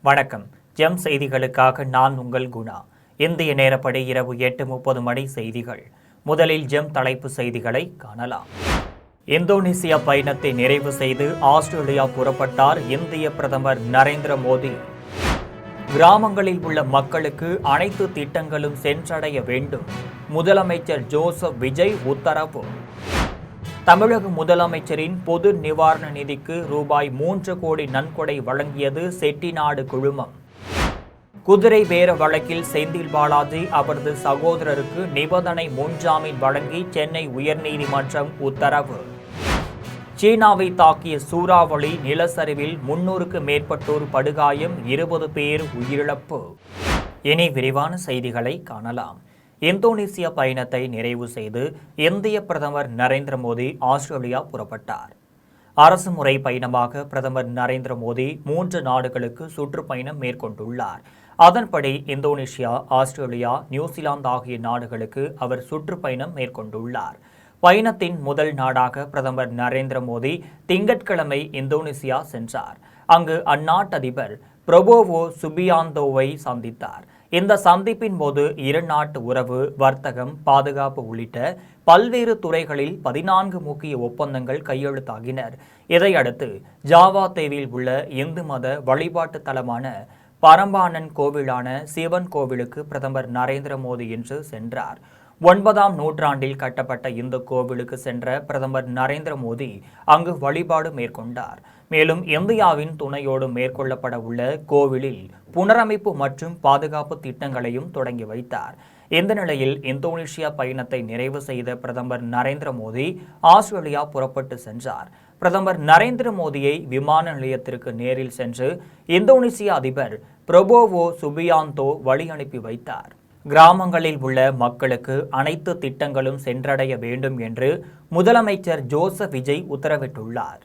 வணக்கம். ஜெம் செய்திகளுக்காக நான் உங்கள் குணா. இந்திய நேரப்படி இரவு 8:30 மணி செய்திகள். முதலில் ஜெம் தலைப்பு செய்திகளை காணலாம். இந்தோனேசியா பயணத்தை நிறைவு செய்து ஆஸ்திரேலியா புறப்பட்டார் இந்திய பிரதமர் நரேந்திர மோடி. கிராமங்களில் உள்ள மக்களுக்கு அனைத்து திட்டங்களும் சென்றடைய வேண்டும், முதலமைச்சர் ஜோசப் விஜய் உத்தரவு. தமிழக முதலமைச்சரின் பொது நிவாரண நிதிக்கு ரூபாய் 3 கோடி நன்கொடை வழங்கியது செட்டிநாடு குழுமம். குதிரை பேர வழக்கில் செந்தில் பாலாஜி அவரது சகோதரருக்கு நிபந்தனை முன்ஜாமீன் வழங்கி சென்னை உயர்நீதிமன்றம் உத்தரவு. சீனாவை தாக்கிய சூறாவளி நிலச்சரிவில் 300க்கு மேற்பட்டோர் படுகாயம், 20 பேர் உயிரிழப்பு. இனி விரிவான செய்திகளை காணலாம். இந்தோனேசியா பயணத்தை நிறைவு செய்து இந்திய பிரதமர் நரேந்திர மோடி ஆஸ்திரேலியா புறப்பட்டார். அரசு முறை பயணமாக பிரதமர் நரேந்திர மோடி 3 நாடுகளுக்கு சுற்றுப்பயணம் மேற்கொண்டுள்ளார். அதன்படி இந்தோனேசியா, ஆஸ்திரேலியா, நியூசிலாந்து ஆகிய நாடுகளுக்கு அவர் சுற்றுப்பயணம் மேற்கொண்டுள்ளார். பயணத்தின் முதல் நாடாக பிரதமர் நரேந்திர மோடி திங்கட்கிழமை இந்தோனேசியா சென்றார். அங்கு அந்நாட்டு அதிபர் பிரபோவோ சுபியாந்தோவை சந்தித்தார். இந்த சந்திப்பின் போது இரு நாட்டு உறவு, வர்த்தகம், பாதுகாப்பு உள்ளிட்ட பல்வேறு துறைகளில் 14 முக்கிய ஒப்பந்தங்கள் கையெழுத்தாகினர். இதையடுத்து ஜாவா தீவில் உள்ள இந்து மத வழிபாட்டு தலமான பரம்பானன் கோவிலான சிவன் கோவிலுக்கு பிரதமர் நரேந்திர மோடி இன்று சென்றார். 9ஆம் நூற்றாண்டில் கட்டப்பட்ட இந்த கோவிலுக்கு சென்ற பிரதமர் நரேந்திர மோடி அங்கு வழிபாடு மேற்கொண்டார். மேலும் இந்தியாவின் துணையோடு மேற்கொள்ளப்பட உள்ள கோவிலில் புனரமைப்பு மற்றும் பாதுகாப்பு திட்டங்களையும் தொடங்கி வைத்தார். இந்த நிலையில் இந்தோனேசியா பயணத்தை நிறைவு செய்த பிரதமர் நரேந்திர மோடி ஆஸ்திரேலியா புறப்பட்டு சென்றார். பிரதமர் நரேந்திர மோடியை விமான நிலையத்திற்கு நேரில் சென்று இந்தோனேசிய அதிபர் பிரபோவோ சுபியாந்தோ வழி அனுப்பி வைத்தார். கிராமங்களில் உள்ள மக்களுக்கு அனைத்து திட்டங்களும் சென்றடைய வேண்டும் என்று முதலமைச்சர் ஜோசப் விஜய் உத்தரவிட்டுள்ளார்.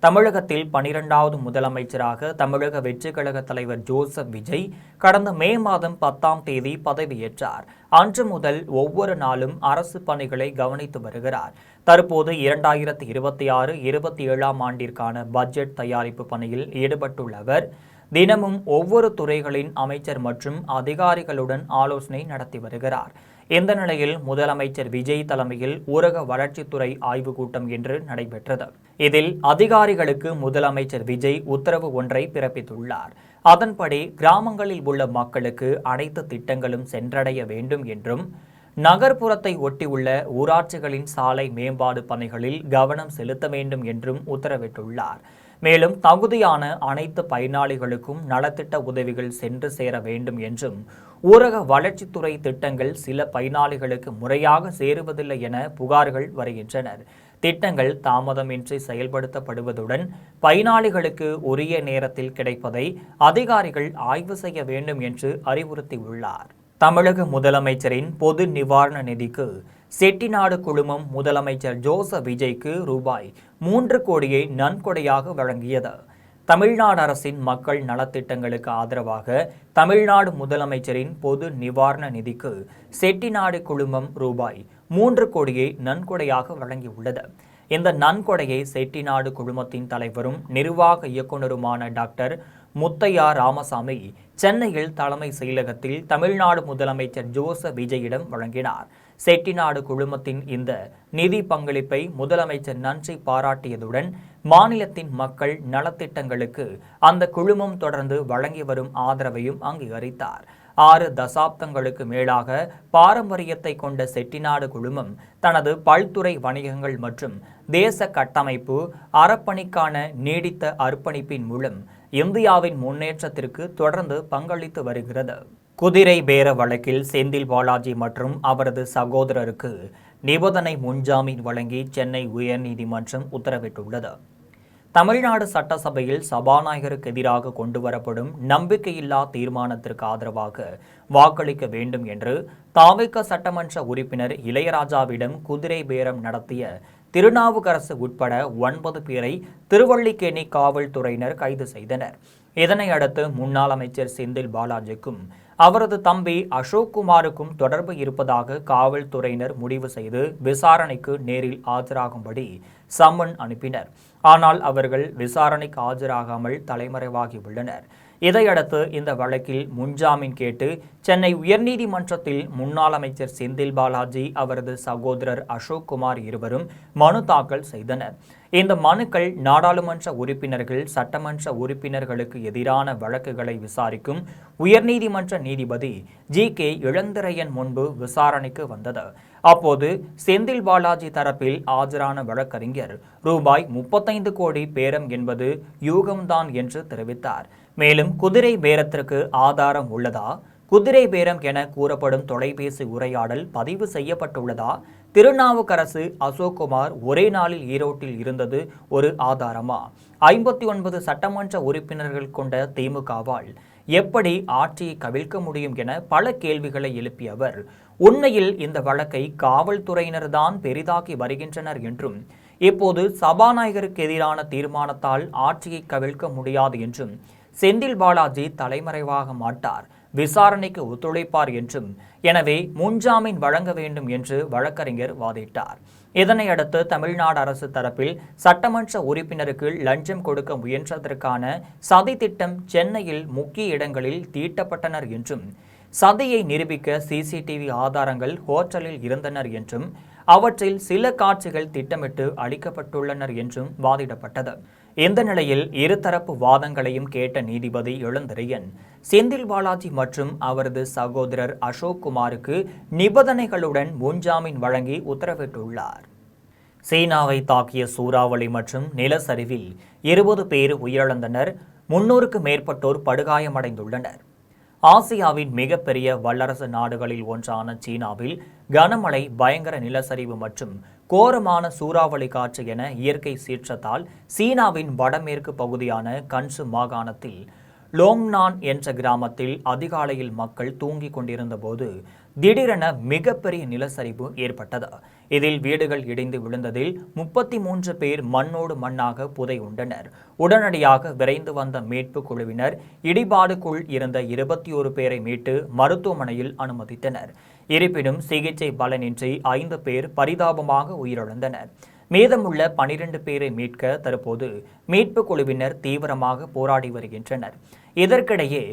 தமிழகத்தில் 12வது முதலமைச்சராக தமிழக வெற்றி கழக தலைவர் ஜோசப் விஜய் கடந்த மே மாதம் 10ஆம் தேதி பதவியேற்றார். அன்று முதல் ஒவ்வொரு நாளும் அரசு பணிகளை கவனித்து வருகிறார். தற்போது 2026-27ஆம் ஆண்டிற்கான பட்ஜெட் தயாரிப்பு பணியில் ஈடுபட்டுள்ள அவர் தினமும் ஒவ்வொரு துறைகளின் அமைச்சர் மற்றும் அதிகாரிகளுடன் ஆலோசனை நடத்தி வருகிறார். இந்த நிலையில் முதலமைச்சர் விஜய் தலைமையில் ஊரக வளர்ச்சித்துறை ஆய்வுக் கூட்டம் இன்று நடைபெற்றது. இதில் அதிகாரிகளுக்கு முதலமைச்சர் விஜய் உத்தரவு ஒன்றை பிறப்பித்துள்ளார். அதன்படி கிராமங்களில் உள்ள மக்களுக்கு அனைத்து திட்டங்களும் சென்றடைய வேண்டும் என்றும், நகர்ப்புறத்தை ஒட்டியுள்ள ஊராட்சிகளின் சாலை மேம்பாடு பணிகளில் கவனம் செலுத்த வேண்டும் என்றும் உத்தரவிட்டுள்ளார். மேலும் தகுதியான அனைத்து பயனாளிகளுக்கும் நலத்திட்ட உதவிகள் சென்று சேர வேண்டும் என்றும், ஊரக வளர்ச்சித்துறை திட்டங்கள் சில பயனாளிகளுக்கு முறையாக சேருவதில்லை என புகார்கள் வருகின்றனர். திட்டங்கள் தாமதமின்றி செயல்படுத்தப்படுவதுடன் பயனாளிகளுக்கு உரிய நேரத்தில் கிடைப்பதை அதிகாரிகள் ஆய்வு செய்ய வேண்டும் என்று அறிவுறுத்தியுள்ளார். தமிழக முதலமைச்சரின் பொது நிவாரண நிதிக்கு செட்டிநாடு குழுமம் முதலமைச்சர் ஜோசப் விஜய்க்கு ரூபாய் 3 கோடியை நன்கொடையாக வழங்கியது. தமிழ்நாடு அரசின் மக்கள் நலத்திட்டங்களுக்கு ஆதரவாக தமிழ்நாடு முதலமைச்சரின் பொது நிவாரண நிதிக்கு செட்டிநாடு குழுமம் ரூபாய் 3 கோடியை நன்கொடையாக வழங்கியுள்ளது. இந்த நன்கொடையை செட்டிநாடு குழுமத்தின் தலைவரும் நிர்வாக இயக்குநருமான டாக்டர் முத்தையா ராமசாமி சென்னையில் தலைமை செயலகத்தில் தமிழ்நாடு முதலமைச்சர் ஜோசப் விஜயிடம் வழங்கினார். செட்டிநாடு குழுமத்தின் இந்த நிதி பங்களிப்பை முதலமைச்சர் நன்றி பாராட்டியதுடன் மாநிலத்தின் மக்கள் நலத்திட்டங்களுக்கு அந்த குழுமம் தொடர்ந்து வழங்கி வரும் ஆதரவையும் அங்கீகரித்தார். 6 தசாப்தங்களுக்கு மேலாக பாரம்பரியத்தை கொண்ட செட்டிநாடு குழுமம் தனது பல்துறை வணிகங்கள் மற்றும் தேச கட்டமைப்பு அறப்பணிக்கான நீடித்த அர்ப்பணிப்பின் மூலம் இந்தியாவின் முன்னேற்றத்திற்கு தொடர்ந்து பங்களித்து வருகிறது. குதிரை பேர வழக்கில் செந்தில் பாலாஜி மற்றும் அவரது சகோதரருக்கு நிபந்தனை முன்ஜாமீன் வழங்கி சென்னை உயர்நீதிமன்றம் உத்தரவிட்டுள்ளது. தமிழ்நாடு சட்டசபையில் சபாநாயகருக்கு எதிராக கொண்டுவரப்படும் நம்பிக்கையில்லா தீர்மானத்திற்கு ஆதரவாக வாக்களிக்க வேண்டும் என்று தவிக சட்டமன்ற உறுப்பினர் இளையராஜாவிடம் குதிரை பேரம் நடத்திய திருநாவுக்கரசு உட்பட 9 பேரை திருவல்லிக்கேணி காவல்துறையினர் கைது செய்தனர். இதனையடுத்து முன்னாள் அமைச்சர் செந்தில் பாலாஜிக்கும் அவரது தம்பி அசோக்குமாருக்கும் தொடர்பு இருப்பதாக காவல்துறையினர் முடிவு செய்து விசாரணைக்கு நேரில் ஆஜராகும்படி சம்மன் அனுப்பினர். ஆனால் அவர்கள் விசாரணைக்கு ஆஜராகாமல் தலைமறைவாகி உள்ளனர். இதையடுத்து இந்த வழக்கில் முன்ஜாமீன் கேட்டு சென்னை உயர்நீதிமன்றத்தில் முன்னாள் அமைச்சர் செந்தில் பாலாஜி, அவரது சகோதரர் அசோக் குமார் இருவரும் மனு தாக்கல் செய்தனர். இந்த மனுக்கள் நாடாளுமன்ற உறுப்பினர்கள், சட்டமன்ற உறுப்பினர்களுக்கு எதிரான வழக்குகளை விசாரிக்கும் உயர்நீதிமன்ற நீதிபதி ஜி.கே. இளந்திரையன் முன்பு விசாரணைக்கு வந்தது. அப்போது செந்தில் பாலாஜி தரப்பில் ஆஜரான வழக்கறிஞர் ரூபாய் 35 கோடி பேரம் என்பது யூகம்தான் என்று தெரிவித்தார். மேலும் குதிரை பேரத்திற்கு ஆதாரம் உள்ளதா, குதிரை பேரம் என கூறப்படும் தொலைபேசி உரையாடல் பதிவு செய்யப்பட்டுள்ளதா, திருநாவுக்கரசு, அசோக்குமார் ஒரே நாளில் ஈரோட்டில் இருந்தது ஒரு ஆதாரமா, 59 சட்டமன்ற உறுப்பினர்கள் கொண்ட திமுகவால் எப்படி ஆட்சியை கவிழ்க்க முடியும் என பல கேள்விகளை எழுப்பிய அவர், உண்மையில் இந்த வழக்கை காவல்துறையினர் தான் பெரிதாக்கி வருகின்றனர் என்றும், இப்போது சபாநாயகருக்கு எதிரான தீர்மானத்தால் ஆட்சியை கவிழ்க்க முடியாது என்றும், செந்தில் பாலாஜி தலைமறைவாக மாட்டார், விசாரணைக்கு ஒத்துழைப்பார் என்றும், எனவே முன்ஜாமீன் வழங்க வேண்டும் என்று வழக்கறிஞர் வாதிட்டார். இதனையடுத்து தமிழ்நாடு அரசு தரப்பில் சட்டமன்ற உறுப்பினருக்கு லஞ்சம் கொடுக்க முயன்றதற்கான சதி திட்டம் சென்னையில் முக்கிய இடங்களில் தீட்டப்பட்டனர் என்றும், சதியை நிரூபிக்க சிசிடிவி ஆதாரங்கள் ஹோட்டலில் இருந்தனர் என்றும், அவற்றில் சில காட்சிகள் திட்டமிட்டு அளிக்கப்பட்டுள்ளனர் என்றும் வாதிடப்பட்டது. இந்த நிலையில் இருதரப்பு வாதங்களையும் கேட்ட நீதிபதி இளந்திரையன், செந்தில் பாலாஜி மற்றும் அவரது சகோதரர் அசோக் குமாருக்கு நிபந்தனைகளுடன் முன்ஜாமீன் வழங்கி உத்தரவிட்டுள்ளார். சீனாவை தாக்கிய சூறாவளி மற்றும் நிலச்சரிவில் 20 பேர் உயிரிழந்தனர், 300க்கும் மேற்பட்டோர் படுகாயமடைந்துள்ளனர். ஆசியாவின் மிகப்பெரிய வல்லரசு நாடுகளில் ஒன்றான சீனாவில் கனமழை, பயங்கர நிலச்சரிவு மற்றும் கோரமான சூறாவளி காற்று என இயற்கை சீற்றத்தால் சீனாவின் வடமேற்கு பகுதியான கன்சு மாகாணத்தில் லோங்னான் என்ற கிராமத்தில் அதிகாலையில் மக்கள் தூங்கிக் கொண்டிருந்த போது திடீரென மிகப்பெரிய நிலச்சரிவு ஏற்பட்டது. இதில் வீடுகள் இடிந்து விழுந்ததில் 33 பேர் மண்ணோடு மண்ணாக புதை உண்டனர். உடனடியாக விரைந்து வந்த மீட்பு குழுவினர் இடிபாடுக்குள் இருந்த 21 பேரை மீட்டு மருத்துவமனையில் அனுமதித்தனர். இருப்பினும் சிகிச்சை பலனின்றி 5 பேர் பரிதாபமாக உயிரிழந்தனர். மீதமுள்ள 12 பேரை மீட்க தற்போது மீட்பு குழுவினர் தீவிரமாக போராடி வருகின்றனர். இதற்கிடையே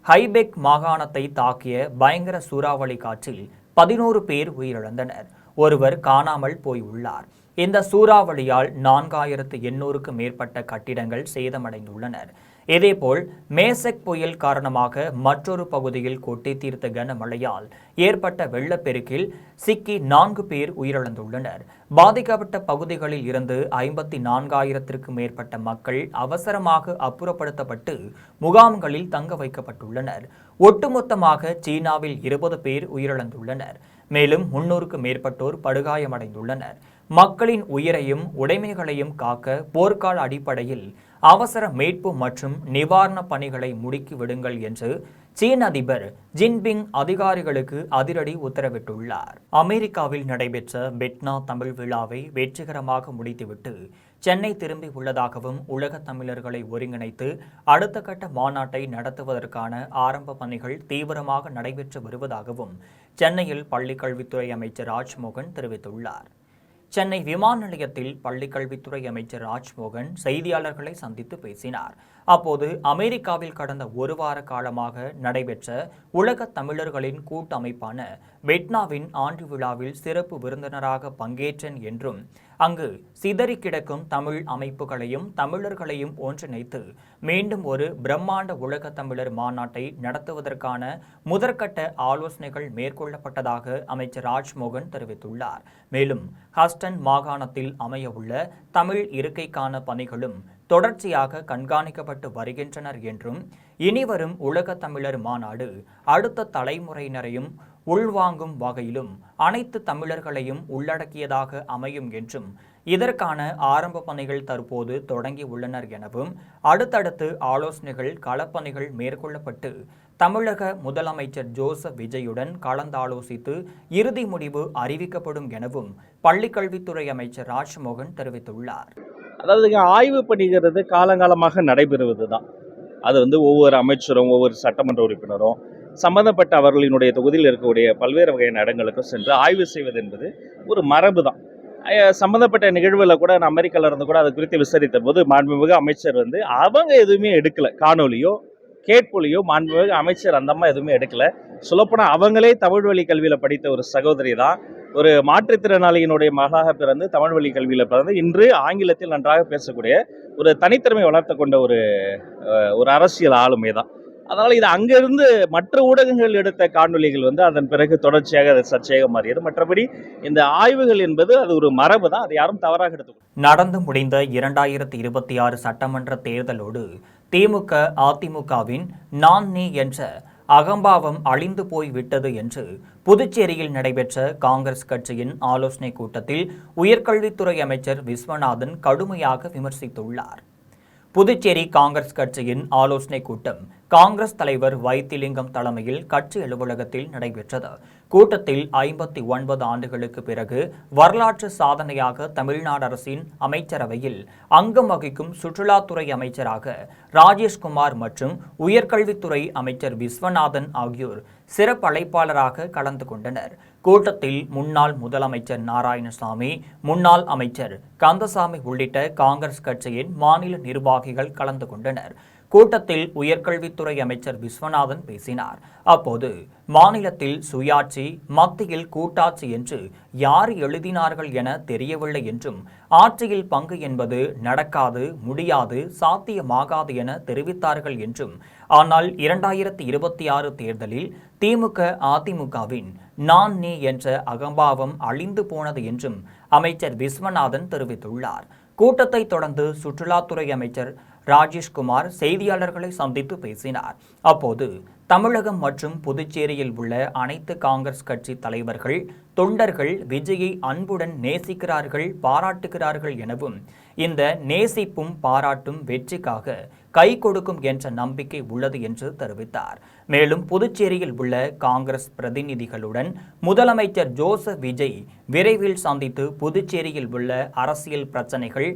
ஹைபெக் மாகாணத்தை தாக்கிய பயங்கர சூறாவளி காற்றில் 11 பேர் உயிரிழந்தனர். ஒருவர் காணாமல் போய் உள்ளார். இந்த சூறாவளியால் 4800க்கும் மேற்பட்ட கட்டிடங்கள் சேதமடைந்துள்ளனர். இதேபோல் மேசக் புயல் காரணமாக மற்றொரு பகுதியில் கொட்டி தீர்த்த கனமழையால் ஏற்பட்ட வெள்ளப்பெருக்கில் சிக்கி 4 பேர் உயிரிழந்துள்ளனர். பாதிக்கப்பட்ட பகுதிகளில் இருந்து 54,000க்கும் மேற்பட்ட மக்கள் அவசரமாக அப்புறப்படுத்தப்பட்டு முகாம்களில் தங்க வைக்கப்பட்டுள்ளனர். ஒட்டுமொத்தமாக சீனாவில் 20 பேர் உயிரிழந்துள்ளனர். மேலும் 300க்கும் மேற்பட்டோர் படுகாயமடைந்துள்ளனர். மக்களின் உயிரையும் உடைமைகளையும் காக்க போர்க்கால அடிப்படையில் அவசர மீட்பு மற்றும் நிவாரண பணிகளை முடுக்கி விடுங்கள் என்று சீன அதிபர் ஜின்பிங் அதிகாரிகளுக்கு அதிரடி உத்தரவிட்டுள்ளார். அமெரிக்காவில் நடைபெற்ற பெட்னா தமிழ் விழாவை வெற்றிகரமாக முடித்துவிட்டு சென்னை திரும்பி உள்ளதாகவும், உலக தமிழர்களை ஒருங்கிணைத்து அடுத்த கட்ட மாநாட்டை நடத்துவதற்கான ஆரம்ப பணிகள் தீவிரமாக நடைபெற்று வருவதாகவும் சென்னையில் பள்ளிக்கல்வித்துறை அமைச்சர் ராஜ்மோகன் தெரிவித்துள்ளார். சென்னை விமான நிலையத்தில் பள்ளிக்கல்வித்துறை அமைச்சர் ராஜ்மோகன் செய்தியாளர்களை சந்தித்து பேசினார். அப்போது அமெரிக்காவில் கடந்த ஒரு வார காலமாக நடைபெற்ற உலக தமிழர்களின் கூட்டமைப்பான பெட்னாவின் ஆண்டு விழாவில் சிறப்பு விருந்தினராக பங்கேற்றேன் என்றும், அங்கு சிதறி கிடக்கும் தமிழ் அமைப்புகளையும் தமிழர்களையும் ஒன்றிணைத்து மீண்டும் ஒரு பிரம்மாண்ட உலக தமிழர் மாநாட்டை நடத்துவதற்கான முதற்கட்ட ஆலோசனைகள் மேற்கொள்ளப்பட்டதாக அமைச்சர் ராஜ்மோகன் தெரிவித்துள்ளார். மேலும் ஹஸ்டன் மாகாணத்தில் அமையவுள்ள தமிழ் இருக்கைக்கான பணிகளும் தொடர்ச்சியாக கண்காணிக்கப்பட்டு வருகின்றனர் என்றும், இனிவரும் உலக தமிழர் மாநாடு அடுத்த தலைமுறையினரையும் உள்வாங்கும் வகையிலும் அனைத்து தமிழர்களையும் உள்ளடக்கியதாக அமையும் என்றும், இதற்கான ஆரம்ப பணிகள் தற்போது தொடங்கி உள்ளனர் எனவும், அடுத்தடுத்து ஆலோசனைகள் களப்பணிகள் மேற்கொள்ளப்பட்டு தமிழக முதலமைச்சர் ஜோசப் விஜயுடன் கலந்தாலோசித்து இறுதி முடிவு அறிவிக்கப்படும் எனவும் பள்ளிக்கல்வித்துறை அமைச்சர் ராஜ்மோகன் தெரிவித்துள்ளார். அதாவது ஆய்வு பணிகிறது காலங்காலமாக நடைபெறுவது தான். அது ஒவ்வொரு அமைச்சரும் ஒவ்வொரு சட்டமன்ற உறுப்பினரும் சம்பந்தப்பட்ட அவர்களினுடைய தொகுதியில் இருக்கக்கூடிய பல்வேறு வகையான இடங்களுக்கும் சென்று ஆய்வு செய்வது என்பது ஒரு மரபு தான். சம்பந்தப்பட்ட நிகழ்வில் கூட நான் அமெரிக்காவில் இருந்து கூட அது குறித்து விசாரித்த போது மாண்புமிகு அமைச்சர் அவங்க எதுவுமே எடுக்கல, காணொலியோ கேட்பொலியோ மாண்புமிகு அமைச்சர் அந்த அம்மா எதுவுமே எடுக்கல. சொல்லப்போனால் அவங்களே தமிழ் வழி கல்வியில் படித்த ஒரு சகோதரி தான். ஒரு மாற்றுத்திறனாளியினுடைய மகளாக பிறந்து தமிழ் வழி கல்வியில் பிறந்து இன்று ஆங்கிலத்தில் நன்றாக பேசக்கூடிய ஒரு தனித்திறமை வளர்த்து கொண்ட ஒரு அரசியல் ஆளுமை தான். அதனால் இது அங்கிருந்து மற்ற ஊடகங்கள் எடுத்த காணொலிகள் அதன் பிறகு தொடர்ச்சியாக அது சர்ச்சையாக மாறியது. மற்றபடி இந்த ஆய்வுகள் என்பது அது ஒரு மரபு தான், அதை யாரும் தவறாக எடுத்துக்கொள்ள. நடந்து முடிந்த 2026 சட்டமன்ற தேர்தலோடு திமுக அதிமுகவின் நான் நீ என்ற அகம்பாவம் அழிந்து போய்விட்டது என்று புதுச்சேரியில் நடைபெற்ற காங்கிரஸ் கட்சியின் ஆலோசனை கூட்டத்தில் உயர்கல்வித்துறை அமைச்சர் விஸ்வநாதன் கடுமையாக விமர்சித்துள்ளார். புதுச்சேரி காங்கிரஸ் கட்சியின் ஆலோசனை கூட்டம் காங்கிரஸ் தலைவர் வைத்திலிங்கம் தலைமையில் கட்சி அலுவலகத்தில் நடைபெற்றது. கூட்டத்தில் 59 ஆண்டுகளுக்கு பிறகு வரலாற்று சாதனையாக தமிழ்நாடு அரசின் அமைச்சரவையில் அங்கம் வகிக்கும் சுற்றுலாத்துறை அமைச்சராக ராஜேஷ்குமார் மற்றும் உயர்கல்வித்துறை அமைச்சர் விஸ்வநாதன் ஆகியோர் சிறப்பு அழைப்பாளராக கலந்து கொண்டனர். கூட்டத்தில் முன்னாள் முதலமைச்சர் நாராயணசாமி, முன்னாள் அமைச்சர் கந்தசாமி உள்ளிட்ட காங்கிரஸ் கட்சியின் மாநில நிர்வாகிகள் கலந்து கொண்டனர். கூட்டத்தில் உயர்கல்வித்துறை அமைச்சர் விஸ்வநாதன் பேசினார். அப்போது மாநிலத்தில் சுயாட்சி, மத்தியில் கூட்டாட்சி என்று யார் எழுதினார்கள் என தெரியவில்லை என்றும், ஆட்சியில் பங்கு என்பது நடக்காது, முடியாது, சாத்தியமாகாது என தெரிவித்தார்கள் என்றும், ஆனால் 2026 தேர்தலில் திமுக அதிமுகவின் நான் நீ என்ற அகம்பாவம் அழிந்து போனது என்றும் அமைச்சர் விஸ்வநாதன் தெரிவித்துள்ளார். கூட்டத்தை தொடர்ந்து சுற்றுலாத்துறை அமைச்சர் ராஜேஷ்குமார் செய்தியாளர்களை சந்தித்து பேசினார். அப்போது தமிழகம் மற்றும் புதுச்சேரியில் உள்ள அனைத்து காங்கிரஸ் கட்சி தலைவர்கள், தொண்டர்கள் விஜயை அன்புடன் நேசிக்கிறார்கள், பாராட்டுகிறார்கள் எனவும், இந்த நேசிப்பும் பாராட்டும் வெற்றிக்காக கை கொடுக்கும் என்ற நம்பிக்கை உள்ளது என்று தெரிவித்தார். மேலும் புதுச்சேரியில் உள்ள காங்கிரஸ் பிரதிநிதிகளுடன் முதலமைச்சர் ஜோசப் விஜய் விரைவில் சந்தித்து புதுச்சேரியில் உள்ள அரசியல் பிரச்சனைகள்,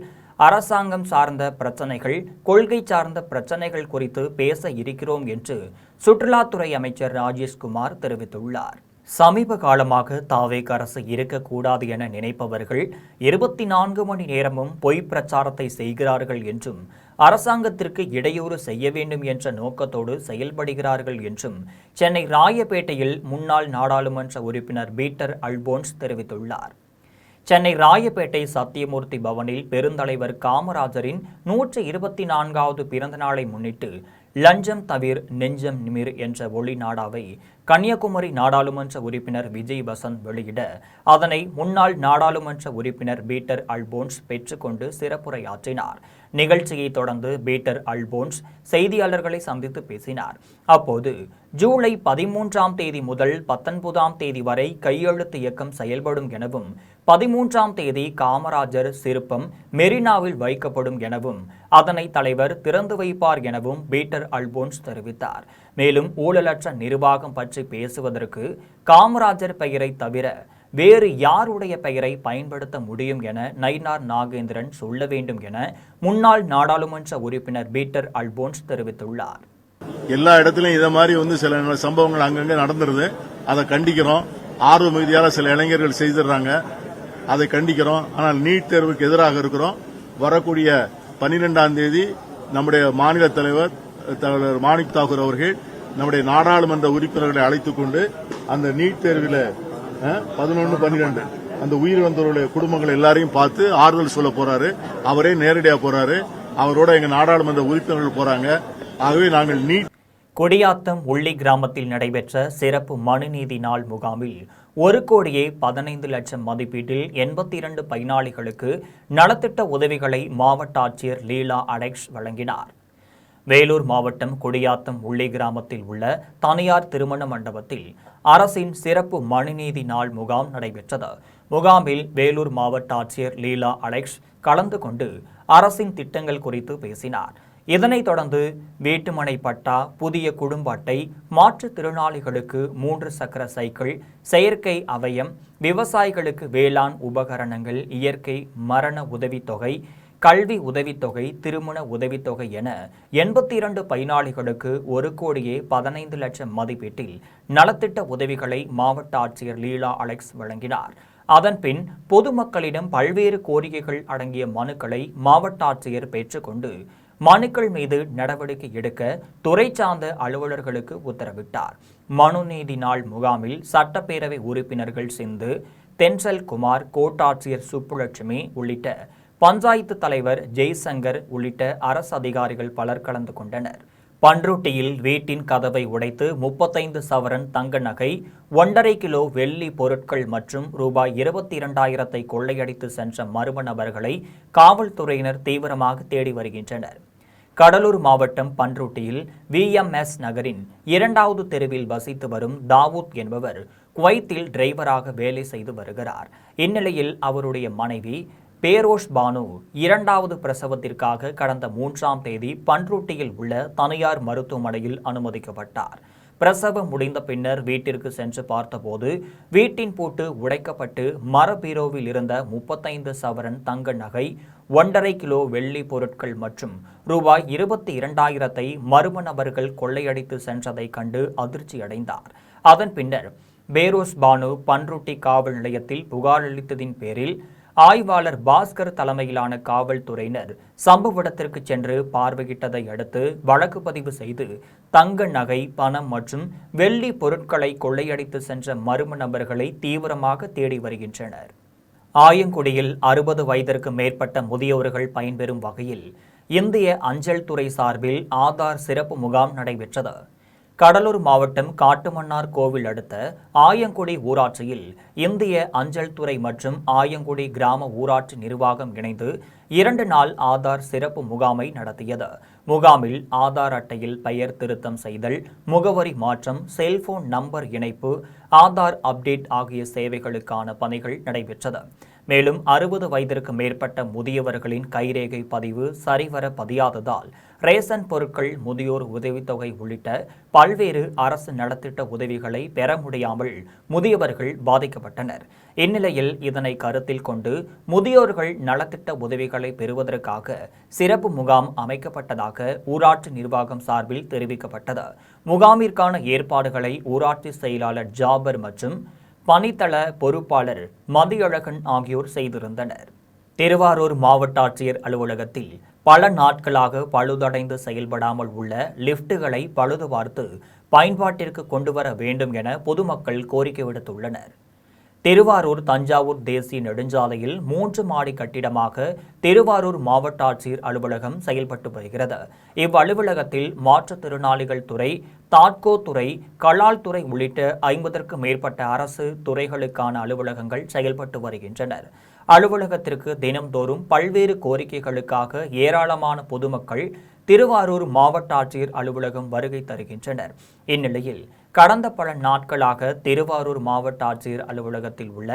அரசாங்கம் சார்ந்த பிரச்சனைகள், கொள்கை சார்ந்த பிரச்சனைகள் குறித்து பேச இருக்கிறோம் என்று சுற்றுலாத்துறை அமைச்சர் ராஜேஷ்குமார் தெரிவித்துள்ளார். சமீப காலமாக தாவேக அரசு இருக்கக்கூடாது என நினைப்பவர்கள் 24 மணி நேரமும் பொய் பிரச்சாரத்தை செய்கிறார்கள் என்றும், அரசாங்கத்திற்கு இடையூறு செய்ய வேண்டும் என்ற நோக்கத்தோடு செயல்படுகிறார்கள் என்றும் சென்னை ராயப்பேட்டையில் முன்னாள் நாடாளுமன்ற உறுப்பினர் பீட்டர் அல்போன்ஸ் தெரிவித்துள்ளார். சென்னை ராயப்பேட்டை சத்தியமூர்த்தி பவனில் பெருந்தலைவர் காமராஜரின் 124வது பிறந்த நாளை முன்னிட்டு லஞ்சம் தவிர் நெஞ்சம் நிமிர் என்ற ஒளி நாடாவை கன்னியாகுமரி நாடாளுமன்ற உறுப்பினர் விஜய் வசந்த் வெளியிட, அதனை முன்னாள் நாடாளுமன்ற உறுப்பினர் பீட்டர் அல்போன்ஸ் பெற்றுக்கொண்டு சிறப்புரையாற்றினார். நிகழ்ச்சியை தொடர்ந்து பீட்டர் அல்போன்ஸ் செய்தியாளர்களை சந்தித்து பேசினார். அப்போது ஜூலை 13ஆம் தேதி முதல் 19ஆம் தேதி வரை கையெழுத்து இயக்கம் செயல்படும் எனவும், 13ஆம் தேதி காமராஜர் சிற்பம் மெரினாவில் வைக்கப்படும் எனவும், அதனை தலைவர் திறந்து வைப்பார் எனவும் பீட்டர் அல்போன்ஸ் தெரிவித்தார். மேலும் ஊழலற்ற நிர்வாகம் பற்றி பேசுவதற்கு காமராஜர் பெயரை தவிர வேறு யாருடைய பெயரை பயன்படுத்த முடியும் என நயினார் நாகேந்திரன் சொல்ல வேண்டும் என முன்னாள் நாடாளுமன்ற உறுப்பினர் பீட்டர் அல்போன்ஸ் தெரிவித்துள்ளார். எல்லா இடத்திலும் இதை மாதிரி சில சம்பவங்கள் அங்கங்க நடந்துருது. அதை கண்டிக்கிறோம். ஆர்வ மிகுதியால சில இளைஞர்கள் செய்திடுறாங்க. அதை கண்டிக்கிறோம். ஆனால் நீட் தேர்வுக்கு எதிராக இருக்கிறோம். வரக்கூடிய 12ஆம் தேதி நம்முடைய மாநில தலைவர் மாணிக் தாக்கூர் அவர்கள் நம்முடைய நாடாளுமன்ற உறுப்பினர்களை அழைத்துக் கொண்டு அந்த நீட் தேர்வில் 11, 12 அந்த உயிரிழந்தவர்களுடைய குடும்பங்கள் எல்லாரையும் பார்த்து ஆறுதல் சொல்ல போறாரு. அவரே நேரடியா போறாரு. அவரோட எங்க நாடாளுமன்ற உறுப்பினர்கள் போறாங்க. ஆகவே நாங்கள் நீட். கொடியாத்தம் உள்ளி கிராமத்தில் நடைபெற்ற சிறப்பு மனுநீதி நாள் முகாமில் 1,15 லட்சம் மதிப்பீட்டில் 82 பயனாளிகளுக்கு நலத்திட்ட உதவிகளை மாவட்ட ஆட்சியர் லீலா அலெக்ஸ் வழங்கினார். வேலூர் மாவட்டம் கொடியாத்தம் உள்ளி கிராமத்தில் உள்ள தனியார் திருமண மண்டபத்தில் அரசின் சிறப்பு மனுநீதி நாள் முகாம் நடைபெற்றது. முகாமில் வேலூர் மாவட்ட ஆட்சியர் லீலா அலெக்ஸ் கலந்து கொண்டு அரசின் திட்டங்கள் குறித்து பேசினார். இதனைத் தொடர்ந்து வீட்டுமனை பட்டா, புதிய குடும்ப அட்டை, மாற்றுத்திறனாளிகளுக்கு 3 சக்கர சைக்கிள், செயற்கை அவயம், விவசாயிகளுக்கு வேளாண் உபகரணங்கள், இயற்கை மரண உதவித்தொகை, கல்வி உதவித்தொகை, திருமண உதவித்தொகை என 82 பயனாளிகளுக்கு 1,15 லட்சம் மதிப்பீட்டில் நலத்திட்ட உதவிகளை மாவட்ட ஆட்சியர் லீலா அலெக்ஸ் வழங்கினார். அதன்பின் பொதுமக்களிடம் பல்வேறு கோரிக்கைகள் அடங்கிய மனுக்களை மாவட்ட ஆட்சியர் பெற்றுக்கொண்டு மனுக்கள் மீது நடவடிக்கை எடுக்க துறை சார்ந்த அலுவலர்களுக்கு உத்தரவிட்டார். மனுநீதி நாள் முகாமில் சட்டப்பேரவை உறுப்பினர்கள் சிந்து, தென்சல் குமார், கோட்டாட்சியர் சுப்புலட்சுமி உள்ளிட்ட பஞ்சாயத்து தலைவர் ஜெய்சங்கர் உள்ளிட்ட அரசு அதிகாரிகள் பலர் கலந்து கொண்டனர். பன்ருட்டியில் வீட்டின் கதவை உடைத்து 35 சவரன் தங்க நகை, 1.5 கிலோ வெள்ளி பொருட்கள் மற்றும் ரூபாய் 22,000 கொள்ளையடித்து சென்ற மர்ம நபர்களை காவல்துறையினர் தீவிரமாக தேடி வருகின்றனர். கடலூர் மாவட்டம் பன்ருட்டியில் VMS நகரின் 2வது தெருவில் வசித்து வரும் தாவூத் என்பவர் குவைத்தில் டிரைவராக வேலை செய்து வருகிறார். இந்நிலையில் அவருடைய மனைவி பேரோஷ் பானு 2வது பிரசவத்திற்காக கடந்த 3ஆம் தேதி பன்ருட்டியில் உள்ள தனியார் மருத்துவமனையில் அனுமதிக்கப்பட்டார். பிரசவம் முடிந்த பின்னர் வீட்டிற்கு சென்று பார்த்தபோது வீட்டின் பூட்டு உடைக்கப்பட்டு மரபீரோவில் இருந்த 35 சவரன் தங்க நகை, 1.5 கிலோ வெள்ளி பொருட்கள் மற்றும் ரூபாய் 22,000 மர்ம நபர்கள் கொள்ளையடித்து சென்றதை கண்டு அதிர்ச்சியடைந்தார். அதன் பின்னர் பேரோஸ் பானு பன்ருட்டி காவல் நிலையத்தில் புகார் அளித்ததின் பேரில் ஆய்வாளர் பாஸ்கர் தலைமையிலான காவல்துறையினர் சம்பவ இடத்திற்கு சென்று பார்வையிட்டதை அடுத்து வழக்கு பதிவு செய்து தங்க நகை, பணம் மற்றும் வெள்ளி பொருட்களை கொள்ளையடித்து சென்ற மர்ம நபர்களை தீவிரமாக தேடி வருகின்றனர். ஆயங்குடியில் 60 வயதிற்கு மேற்பட்ட முதியோர்கள் பயன்பெறும் வகையில் இந்திய அஞ்சல் துறை சார்பில் ஆதார் சிறப்பு முகாம் நடைபெற்றது. கடலூர் மாவட்டம் காட்டுமன்னார் கோவில் அடுத்த ஆயங்குடி ஊராட்சியில் இந்திய அஞ்சல் துறை மற்றும் ஆயங்குடி கிராம ஊராட்சி நிர்வாகம் இணைந்து 2 நாள் ஆதார் சிறப்பு முகாமை நடத்தியது. முகாமில் ஆதார் அட்டையில் பெயர் திருத்தம் செய்தல், முகவரி மாற்றம், செல்போன் நம்பர் இணைப்பு, ஆதார் அப்டேட் ஆகிய சேவைகளுக்கான பணிகள் நடைபெற்றது. மேலும் 60 வயதிற்கு மேற்பட்ட முதியவர்களின் கைரேகை பதிவு சரிவர பதியாததால் ரேஷன் பொருட்கள், முதியோர் உதவித்தொகை உள்ளிட்ட பல்வேறு அரசு நலத்திட்ட உதவிகளை பெற முடியாமல் முதியவர்கள் பாதிக்கப்பட்டனர். இந்நிலையில் இதனை கருத்தில் கொண்டு முதியோர்கள் நலத்திட்ட உதவிகளை பெறுவதற்காக சிறப்பு முகாம் அமைக்கப்பட்டதாக ஊராட்சி நிர்வாகம் சார்பில் தெரிவிக்கப்பட்டது. முகாமிற்கான ஏற்பாடுகளை ஊராட்சி செயலாளர் ஜாபர் மற்றும் பணித்தள பொறுப்பாளர் மதியழகன் ஆகியோர் செய்திருந்தனர். திருவாரூர் மாவட்ட ஆட்சியர் அலுவலகத்தில் பல நாட்களாக பழுதடைந்து செயல்படாமல் உள்ள லிப்டுகளை பழுதுபார்த்து பயன்பாட்டிற்கு கொண்டுவர வேண்டும் என பொதுமக்கள் கோரிக்கை விடுத்துள்ளனர். திருவாரூர் தஞ்சாவூர் தேசிய நெடுஞ்சாலையில் 3 மாடி கட்டிடமாக திருவாரூர் மாவட்ட ஆட்சியர் அலுவலகம் செயல்பட்டு வருகிறது. இவ்வலுவலகத்தில் மாற்றுத்திறனாளிகள் துறை, தாட்கோ துறை, கலால் துறை உள்ளிட்ட 50க்கும் மேற்பட்ட அரசு துறைகளுக்கான அலுவலகங்கள் செயல்பட்டு வருகின்றனர். அலுவலகத்திற்கு தினம்தோறும் பல்வேறு கோரிக்கைகளுக்காக ஏராளமான பொதுமக்கள் திருவாரூர் மாவட்ட ஆட்சியர் அலுவலகம் வருகை தருகின்றனர். இந்நிலையில் கடந்த பல நாட்களாக திருவாரூர் மாவட்ட ஆட்சியர் அலுவலகத்தில் உள்ள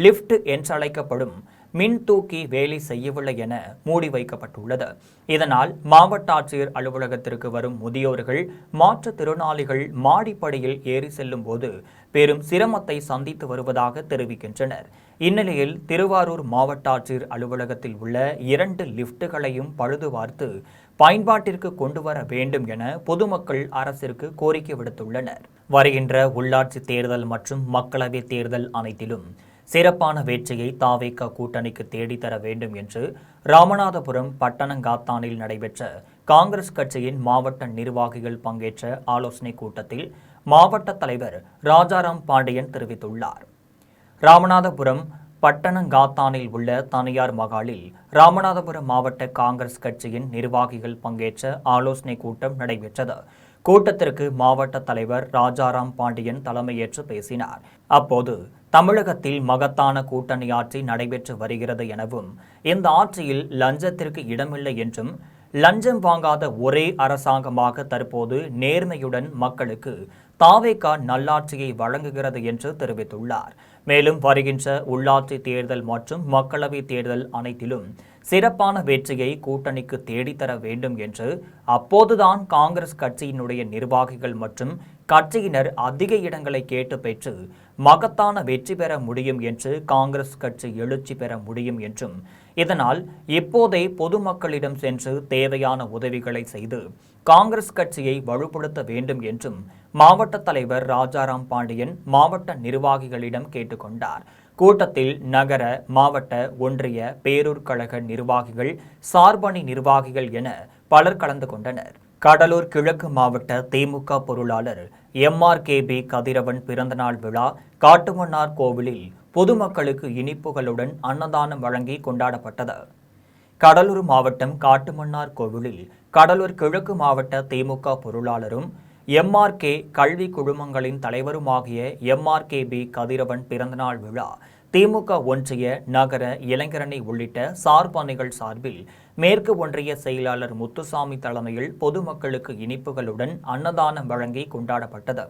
லிப்ட் என்றழைக்கப்படும் மின் தூக்கி வேலை செய்யவில்லை என மூடி வைக்கப்பட்டுள்ளது. இதனால் மாவட்ட ஆட்சியர் அலுவலகத்திற்கு வரும் முதியோர்கள், மாற்றுத்திறனாளிகள் மாடிப்படியில் ஏறி செல்லும் போது பெரும் சிரமத்தை சந்தித்து வருவதாக தெரிவிக்கின்றனர். இந்நிலையில் திருவாரூர் மாவட்ட ஆட்சியர் அலுவலகத்தில் உள்ள 2 லிப்டுகளையும் பழுதுபார்த்து பயன்பாட்டிற்கு கொண்டு வர வேண்டும் என பொதுமக்கள் அரசிற்கு கோரிக்கை விடுத்துள்ளனர். வருகின்ற உள்ளாட்சி தேர்தல் மற்றும் மக்களவைத் தேர்தல் அனைத்திலும் சிறப்பான வெற்றியை தாவேக கூட்டணிக்கு தேடித்தர வேண்டும் என்று ராமநாதபுரம் பட்டணங்காத்தானில் நடைபெற்ற காங்கிரஸ் கட்சியின் மாவட்ட நிர்வாகிகள் பங்கேற்ற ஆலோசனைக் கூட்டத்தில் மாவட்ட தலைவர் ராஜாராம் பாண்டியன் தெரிவித்துள்ளார். ராமநாதபுரம் பட்டணங்காத்தானில் உள்ள தனியார் மகாலில் ராமநாதபுரம் மாவட்ட காங்கிரஸ் கட்சியின் நிர்வாகிகள் பங்கேற்ற ஆலோசனைக் கூட்டம் நடைபெற்றது. கூட்டத்திற்கு மாவட்ட தலைவர் ராஜாராம் பாண்டியன் தலைமையேற்று பேசினார். அப்போது தமிழகத்தில் மகத்தான கூட்டணி ஆட்சி நடைபெற்று வருகிறது எனவும், இந்த ஆட்சியில் லஞ்சத்திற்கு இடமில்லை என்றும், லஞ்சம் வாங்காத ஒரே அரசாங்கமாக தற்போது நேர்மையுடன் மக்களுக்கு தாவேகா நல்லாட்சியை வழங்குகிறது என்று தெரிவித்துள்ளார். மேலும் வருகின்ற உள்ளாட்சி தேர்தல் மற்றும் மக்களவைத் தேர்தல் அனைத்திலும் சிறப்பான வெற்றியை கூட்டணிக்கு தேடித்தர வேண்டும் என்று, அப்போதுதான் காங்கிரஸ் கட்சியினுடைய நிர்வாகிகள் மற்றும் கட்சியினர் அதிக இடங்களை கேட்டு பெற்று மகத்தான வெற்றி பெற முடியும் என்று காங்கிரஸ் கட்சி எழுச்சி பெற முடியும் என்றும், இதனால் இப்போதே பொதுமக்களிடம் சென்று தேவையான உதவிகளை செய்து காங்கிரஸ் கட்சியை வலுப்படுத்த வேண்டும் என்றும் மாவட்ட தலைவர் ராஜாராம் பாண்டியன் மாவட்ட நிர்வாகிகளிடம் கேட்டுக்கொண்டார். கூட்டத்தில் நகர, மாவட்ட, ஒன்றிய, பேரூர் கழக நிர்வாகிகள், சார்பணி நிர்வாகிகள் என பலர் கலந்து கொண்டனர். கடலூர் கிழக்கு மாவட்ட திமுக பொருளாளர் MRKB கதிரவன் பிறந்தநாள் விழா காட்டுமன்னார் கோவிலில் பொதுமக்களுக்கு இனிப்புகளுடன் அன்னதானம் வழங்கி கொண்டாடப்பட்டது. கடலூர் மாவட்டம் காட்டுமன்னார் கோவிலில் கடலூர் கிழக்கு மாவட்ட திமுக பொருளாளரும் MRK கல்வி குழுமங்களின் தலைவருமாகிய MRKB கதிரவன் பிறந்தநாள் விழா திமுக ஒன்றிய, நகர, இளைஞரணி உள்ளிட்ட சார்பணிகள் சார்பில் மேற்கு ஒன்றிய செயலாளர் முத்துசாமி தலைமையில் பொதுமக்களுக்கு இனிப்புகளுடன் அன்னதானம் வழங்கி கொண்டாடப்பட்டது.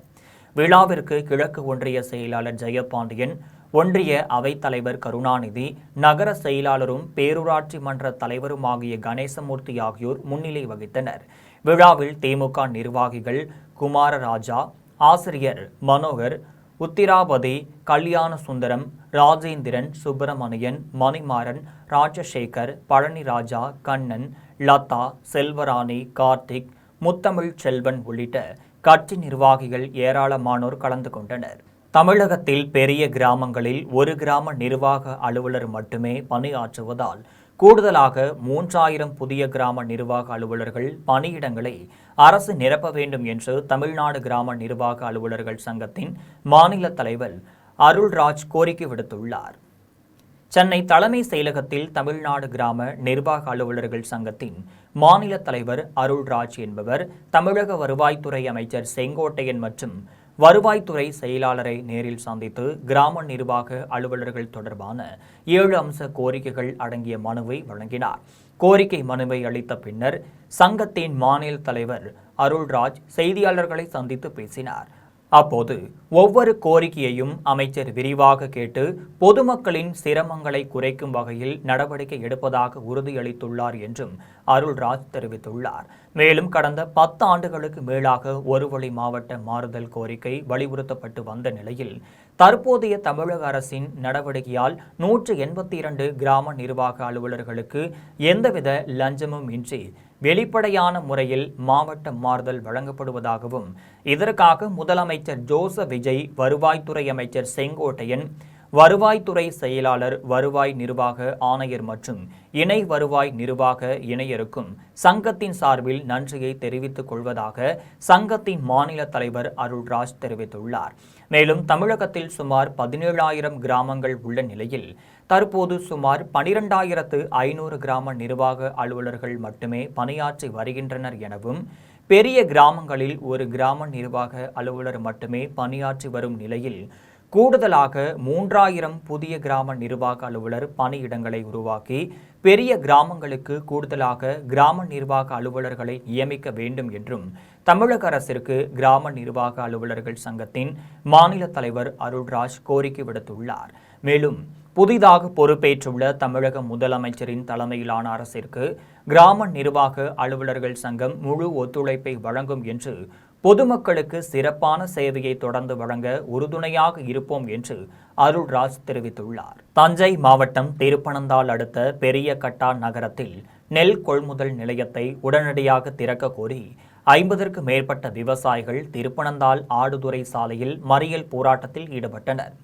விழாவிற்கு கிழக்கு ஒன்றிய செயலாளர் ஜெயபாண்டியன், ஒன்றிய அவைத்தலைவர் கருணாநிதி, நகர செயலாளரும் பேரூராட்சி மன்ற தலைவருமாகிய கணேசமூர்த்தி ஆகியோர் முன்னிலை வகித்தனர். விழாவில் திமுக நிர்வாகிகள் குமாரராஜா, ஆசிரியர் மனோகர், உத்திராபதி, கல்யாண சுந்தரம், ராஜேந்திரன், சுப்பிரமணியன், மணிமாறன், ராஜசேகர், பழனிராஜா, கண்ணன், லதா, செல்வராணி, கார்த்திக், முத்தமிழ் செல்வன் உள்ளிட்ட கட்சி நிர்வாகிகள் ஏராளமானோர் கலந்து கொண்டனர். தமிழகத்தில் பெரிய கிராமங்களில் ஒரு கிராம நிர்வாக அலுவலர் மட்டுமே பணியாற்றுவதால் கூடுதலாக 3000 புதிய கிராம நிர்வாக அலுவலர்கள் பணியிடங்களை அரசு நிரப்ப வேண்டும் என்று தமிழ்நாடு கிராம நிர்வாக அலுவலர்கள் சங்கத்தின் மாநில தலைவர் அருள்ராஜ் கோரிக்கை விடுத்துள்ளார். சென்னை தலைமை செயலகத்தில் தமிழ்நாடு கிராம நிர்வாக அலுவலர்கள் சங்கத்தின் மாநில தலைவர் அருள்ராஜ் என்பவர் தமிழக வருவாய்த்துறை அமைச்சர் செங்கோட்டையன் மற்றும் வருவாய்த்துறை செயலாளரை நேரில் சந்தித்து கிராம நிர்வாக அலுவலர்கள் தொடர்பான 7 அம்ச கோரிக்கைகள் அடங்கிய மனுவை வழங்கினார். கோரிக்கை மனுவை அளித்த பின்னர் சங்கத்தின் மாநில தலைவர் அருள்ராஜ் செய்தியாளர்களை சந்தித்து பேசினார். அப்போது ஒவ்வொரு கோரிக்கையையும் அமைச்சர் விரிவாக கேட்டு பொதுமக்களின் சிரமங்களை குறைக்கும் வகையில் நடவடிக்கை எடுப்பதாக உறுதியளித்துள்ளார் என்றும் அருள்ராஜ் தெரிவித்துள்ளார். மேலும் கடந்த 10 ஆண்டுகளுக்கு மேலாக ஒரு வழி மாவட்ட மாறுதல் கோரிக்கை வலியுறுத்தப்பட்டு வந்த நிலையில் தற்போதைய தமிழக அரசின் நடவடிக்கையால் 182 கிராம நிர்வாக அலுவலர்களுக்கு எந்தவித லஞ்சமும் இன்றி வெளிப்படையான முறையில் மாவட்ட மாறுதல் வழங்கப்படுவதாகவும் இதற்காக முதலமைச்சர் ஜோசப் விஜய், வருவாய்த்துறை அமைச்சர் செங்கோட்டையன், வருவாய்த்துறை செயலாளர், வருவாய் நிர்வாக ஆணையர் மற்றும் இணை வருவாய் நிர்வாக இணையருக்கும் சங்கத்தின் சார்பில் நன்றியை தெரிவித்துக் கொள்வதாக சங்கத்தின் மாநில தலைவர் அருள்ராஜ் தெரிவித்துள்ளார். மேலும் தமிழகத்தில் சுமார் 17,000 கிராமங்கள் உள்ள நிலையில் தற்போது சுமார் 12,500 கிராம நிர்வாக அலுவலர்கள் மட்டுமே பணியாற்றி வருகின்றனர் எனவும், பெரிய கிராமங்களில் ஒரு கிராம நிர்வாக அலுவலர் மட்டுமே பணியாற்றி வரும் நிலையில் கூடுதலாக 3,000 புதிய கிராம நிர்வாக அலுவலர் பணியிடங்களை உருவாக்கி பெரிய கிராமங்களுக்கு கூடுதலாக கிராம நிர்வாக அலுவலர்களை நியமிக்க வேண்டும் என்றும் தமிழக அரசிற்கு கிராம நிர்வாக அலுவலர்கள் சங்கத்தின் மாநில தலைவர் அருள்ராஜ் கோரிக்கை விடுத்துள்ளார். மேலும் புதிதாக பொறுப்பேற்றுள்ள தமிழக முதலமைச்சரின் தலைமையிலான அரசிற்கு கிராம நிர்வாக அலுவலர்கள் சங்கம் முழு ஒத்துழைப்பை வழங்கும் என்று, பொதுமக்களுக்கு சிறப்பான சேவையை தொடர்ந்து வழங்க உறுதுணையாக இருப்போம் என்று அருள்ராஜ் தெரிவித்துள்ளார். தஞ்சை மாவட்டம் திருப்பனந்தாள் அடுத்த பெரிய கட்டா நகரத்தில் நெல் கொள்முதல் நிலையத்தை உடனடியாக திறக்க கோரி 50க்கும் மேற்பட்ட விவசாயிகள் திருப்பனந்தாள் ஆடுதுறை சாலையில் மறியல் போராட்டத்தில் ஈடுபட்டனர்.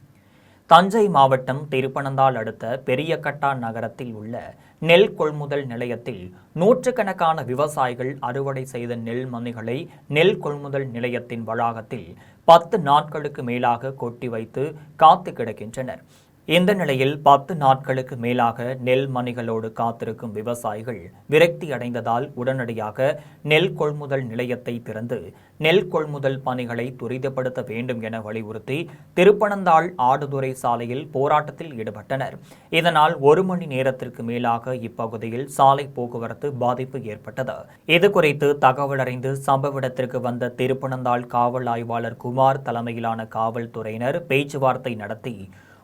தஞ்சை மாவட்டம் திருப்பனந்தாள் அடுத்த பெரிய கட்டா நகரத்தில் உள்ள நெல் கொள்முதல் நிலையத்தில் நூற்றுக்கணக்கான விவசாயிகள் அறுவடை செய்த நெல் மணிகளை நெல் கொள்முதல் நிலையத்தின் வளாகத்தில் 10 நாட்களுக்கு மேலாக கொட்டி வைத்து காத்து கிடக்கின்றனர். இந்த நிலையில் 10 நாட்களுக்கு மேலாக நெல் மணிகளோடு காத்திருக்கும் விவசாயிகள் விரக்தி அடைந்ததால் உடனடியாக நெல் கொள்முதல் நிலையத்தை திறந்து நெல் கொள்முதல் பணிகளை துரிதப்படுத்த வேண்டும் என வலியுறுத்தி திருப்பனந்தாள் ஆடுதுறை சாலையில் போராட்டத்தில் ஈடுபட்டனர். இதனால் 1 மணி நேரத்திற்கு மேலாக இப்பகுதியில் சாலை போக்குவரத்து பாதிப்பு ஏற்பட்டது. இதுகுறித்து தகவல் அறிந்து சம்பவ இடத்திற்கு வந்த திருப்பனந்தாள் காவல் ஆய்வாளர் குமார் தலைமையிலான காவல்துறையினர் பேச்சுவார்த்தை நடத்தி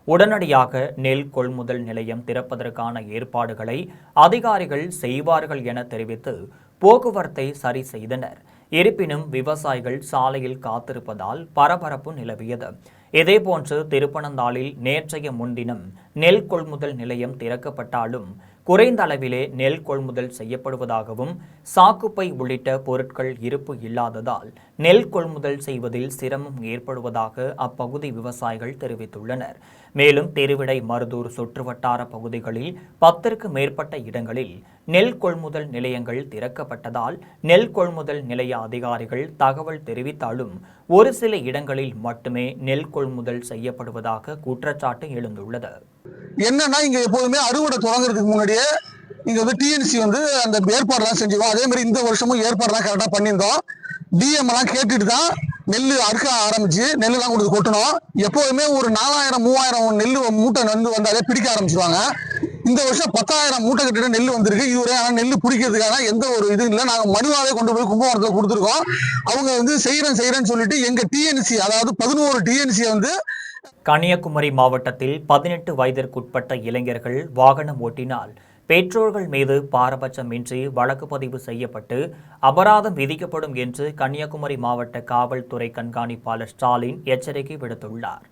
உடனடியாக நெல் கொள்முதல் நிலையம் திறப்பதற்கான ஏற்பாடுகளை அதிகாரிகள் செய்வார்கள் என தெரிவித்து போக்குவரத்தை சரி செய்தனர். இருப்பினும் விவசாயிகள் சாலையில் காத்திருப்பதால் பரபரப்பு நிலவியது. இதேபோன்று திருப்பனந்தாளில் நேற்றைய முன்தினம் நெல் கொள்முதல் நிலையம் திறக்கப்பட்டாலும் குறைந்த அளவிலே நெல் கொள்முதல் செய்யப்படுவதாகவும் சாக்குப்பை உள்ளிட்ட பொருட்கள் இருப்பு இல்லாததால் நெல் கொள்முதல் செய்வதில் சிரமம் ஏற்படுவதாக அப்பகுதி விவசாயிகள் தெரிவித்துள்ளனர். மேலும் திருவிடை மருதூர் சுற்றுவட்டார பகுதிகளில் 10ற்கு மேற்பட்ட இடங்களில் நெல் கொள்முதல் நிலையங்கள் திறக்கப்பட்டதால் நெல் கொள்முதல் நிலைய அதிகாரிகள் தகவல் தெரிவித்தாலும் ஒரு சில இடங்களில் மட்டுமே நெல் கொள்முதல் செய்யப்படுவதாக குற்றச்சாட்டு எழுந்துள்ளது. என்னன்னா இங்க எப்போதுமே அறுவடை தொடங்குறதுக்கு முன்னாடியே இங்க டிஎன்சி அந்த ஏற்பாடுலாம் செஞ்சுருவோம். அதே மாதிரி இந்த வருஷமும் ஏற்பாடுலாம் கரெக்டாக பண்ணியிருந்தோம். டிஎம் எல்லாம் கேட்டுட்டு தான் நெல் அறுக்க ஆரம்பிச்சு நெல்லாம் கொடுத்து கொட்டணும். எப்போதுமே ஒரு 4000-3000 நெல் மூட்டை வந்தாலே பிடிக்க ஆரம்பிச்சிருவாங்க. இந்த வருஷம் 10,000 மூட்டை கிட்ட நெல் வந்திருக்கு. இதுவரை ஆனால் நெல் பிடிக்கிறதுக்கான எந்த ஒரு இது இல்லை. நாங்கள் மனுவாவே கொண்டு போய் கும்பகோணத்தில் கொடுத்துருக்கோம். அவங்க செய்யறேன்னு சொல்லிட்டு எங்க டிஎன்சி, அதாவது 11 டிஎன்சி கன்னியாகுமரி மாவட்டத்தில் 18 வயதிற்குட்பட்ட இளைஞர்கள் வாகனம் ஓட்டினால் பெற்றோர்கள் மீது பாரபட்சமின்றி வழக்கு பதிவு செய்யப்பட்டு அபராதம் விதிக்கப்படும் என்று கன்னியாகுமரி மாவட்ட காவல்துறை கண்காணிப்பாளர் ஸ்டாலின் எச்சரிக்கை விடுத்துள்ளார்.